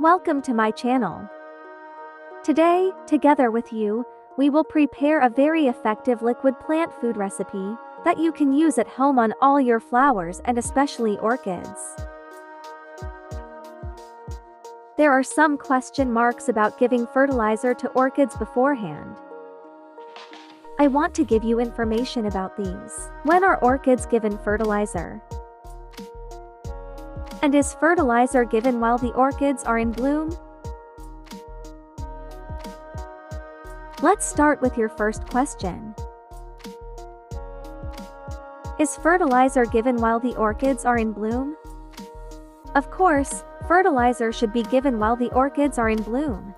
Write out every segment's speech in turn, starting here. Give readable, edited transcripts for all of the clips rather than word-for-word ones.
Welcome to my channel. Today, together with you, we will prepare a very effective liquid plant food recipe that you can use at home on all your flowers and especially orchids. There are some question marks about giving fertilizer to orchids beforehand. I want to give you information about these. When are orchids given fertilizer? And is fertilizer given while the orchids are in bloom? Let's start with your first question. Is fertilizer given while the orchids are in bloom? Of course, fertilizer should be given while the orchids are in bloom.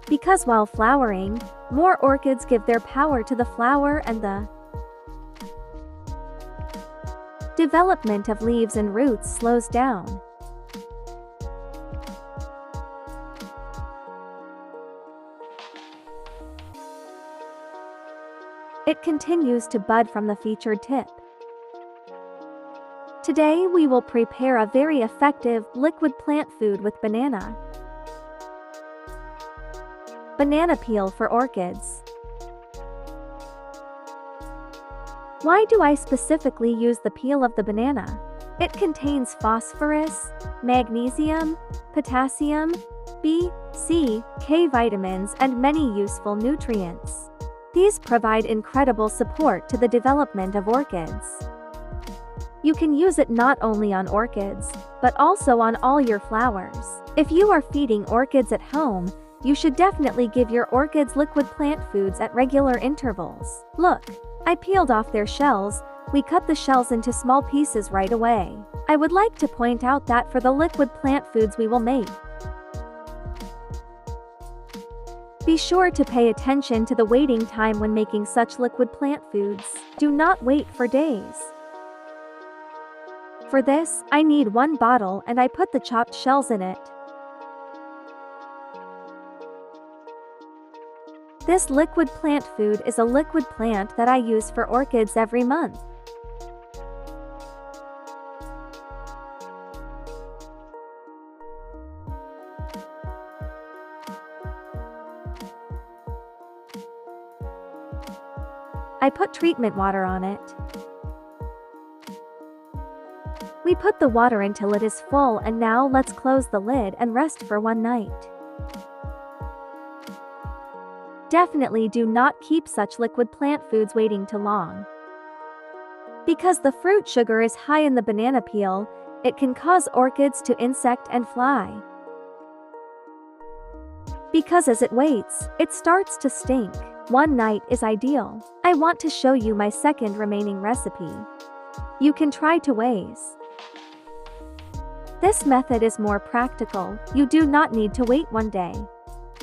Because while flowering, more orchids give their power to the flower and the development of leaves and roots slows down. It continues to bud from the featured tip. Today we will prepare a very effective liquid plant food with banana peel for orchids. Why do I specifically use the peel of the banana? It contains phosphorus, magnesium, potassium, B, C, K vitamins and many useful nutrients. These provide incredible support to the development of orchids. You can use it not only on orchids, but also on all your flowers. If you are feeding orchids at home, you should definitely give your orchids liquid plant foods at regular intervals. Look, I peeled off their shells. We cut the shells into small pieces right away. I would like to point out that for the liquid plant foods we will make, be sure to pay attention to the waiting time when making such liquid plant foods. Do not wait for days. For this, I need 1 bottle and I put the chopped shells in it. This liquid plant food is a liquid plant that I use for orchids every month. I put treatment water on it. We put the water until it is full and now let's close the lid and rest for 1 night. Definitely do not keep such liquid plant foods waiting too long. Because the fruit sugar is high in the banana peel, it can cause orchids to insect and fly. Because as it waits, it starts to stink. 1 night is ideal. I want to show you my second remaining recipe. You can try 2 ways. This method is more practical. You do not need to wait 1 day.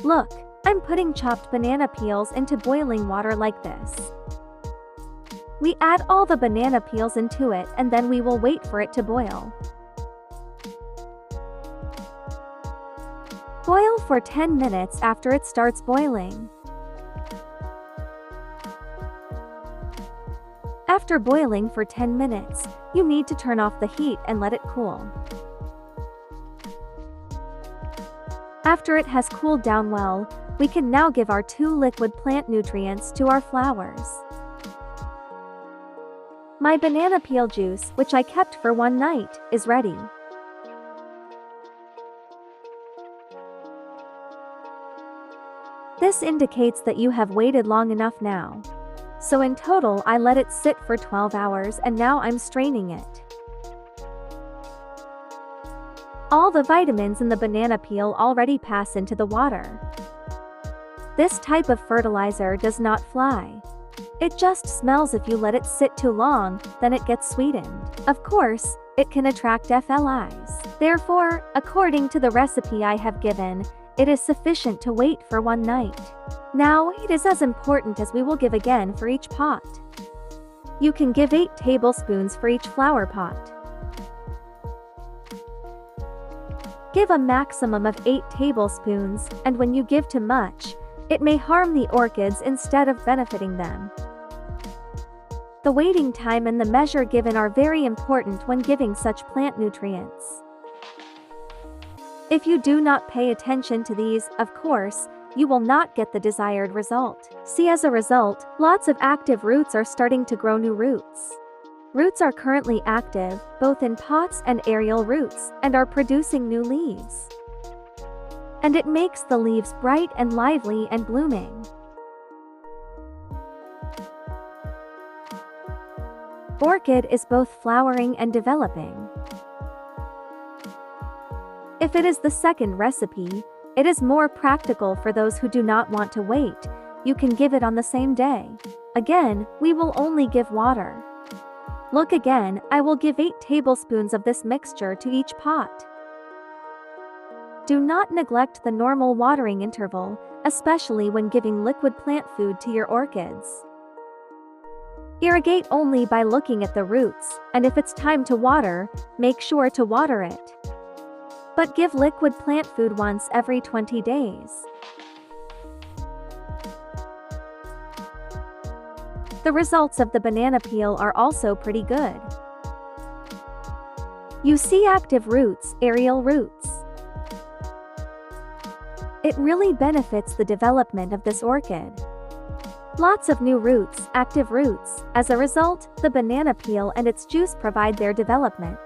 Look, I'm putting chopped banana peels into boiling water like this. We add all the banana peels into it and then we will wait for it to boil. Boil for 10 minutes after it starts boiling. After boiling for 10 minutes, you need to turn off the heat and let it cool. After it has cooled down well, we can now give our 2 liquid plant nutrients to our flowers. My banana peel juice, which I kept for 1 night, is ready. This indicates that you have waited long enough now. So in total I let it sit for 12 hours and now I'm straining it. All the vitamins in the banana peel already pass into the water. This type of fertilizer does not fly. It just smells if you let it sit too long, then it gets sweetened. Of course, it can attract flies. Therefore, according to the recipe I have given, it is sufficient to wait for 1 night. Now, it is as important as we will give again for each pot. You can give 8 tablespoons for each flower pot. Give a maximum of 8 tablespoons, and when you give too much, it may harm the orchids instead of benefiting them. The waiting time and the measure given are very important when giving such plant nutrients. If you do not pay attention to these, of course, you will not get the desired result. See, as a result, lots of active roots are starting to grow new roots. Roots are currently active, both in pots and aerial roots, and are producing new leaves. And it makes the leaves bright and lively and blooming. Orchid is both flowering and developing. If it is the second recipe, it is more practical for those who do not want to wait. You can give it on the same day. Again, we will only give water. Look again, I will give 8 tablespoons of this mixture to each pot. Do not neglect the normal watering interval, especially when giving liquid plant food to your orchids. Irrigate only by looking at the roots, and if it's time to water, make sure to water it. But give liquid plant food once every 20 days. The results of the banana peel are also pretty good. You see active roots, aerial roots. It really benefits the development of this orchid. Lots of new roots, active roots. As a result, the banana peel and its juice provide their development.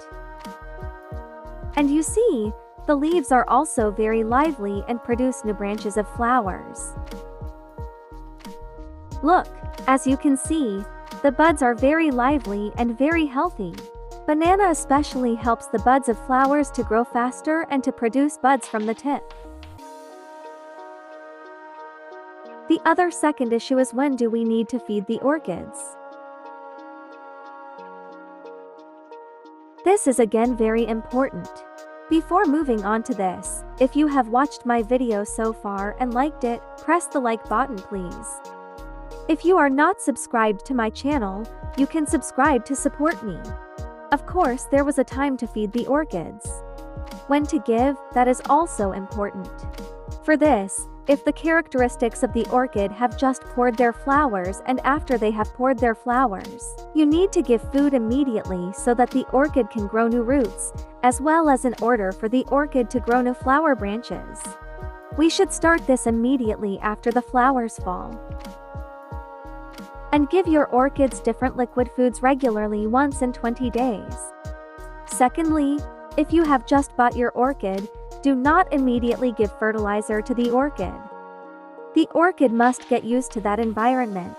And you see, the leaves are also very lively and produce new branches of flowers. Look, as you can see, the buds are very lively and very healthy. Banana especially helps the buds of flowers to grow faster and to produce buds from the tip. The other second issue is, when do we need to feed the orchids? This is again very important. Before moving on to this, if you have watched my video so far and liked it, press the like button please. If you are not subscribed to my channel, you can subscribe to support me. Of course, there was a time to feed the orchids. When to give, that is also important. For this, if the characteristics of the orchid have just poured their flowers and after they have poured their flowers, you need to give food immediately so that the orchid can grow new roots, as well as in order for the orchid to grow new flower branches. We should start this immediately after the flowers fall. And give your orchids different liquid foods regularly once in 20 days. Secondly, if you have just bought your orchid, do not immediately give fertilizer to the orchid. The orchid must get used to that environment.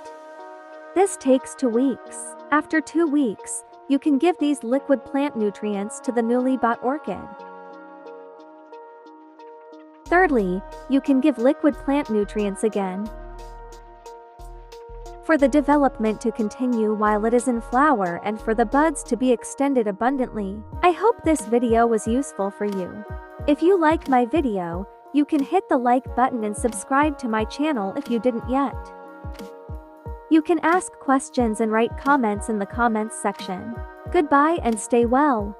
This takes 2 weeks. After 2 weeks, you can give these liquid plant nutrients to the newly bought orchid. Thirdly, you can give liquid plant nutrients again. For the development to continue while it is in flower and for the buds to be extended abundantly. I hope this video was useful for you. If you like my video, you can hit the like button and subscribe to my channel if you didn't yet. You can ask questions and write comments in the comments section. Goodbye and stay well.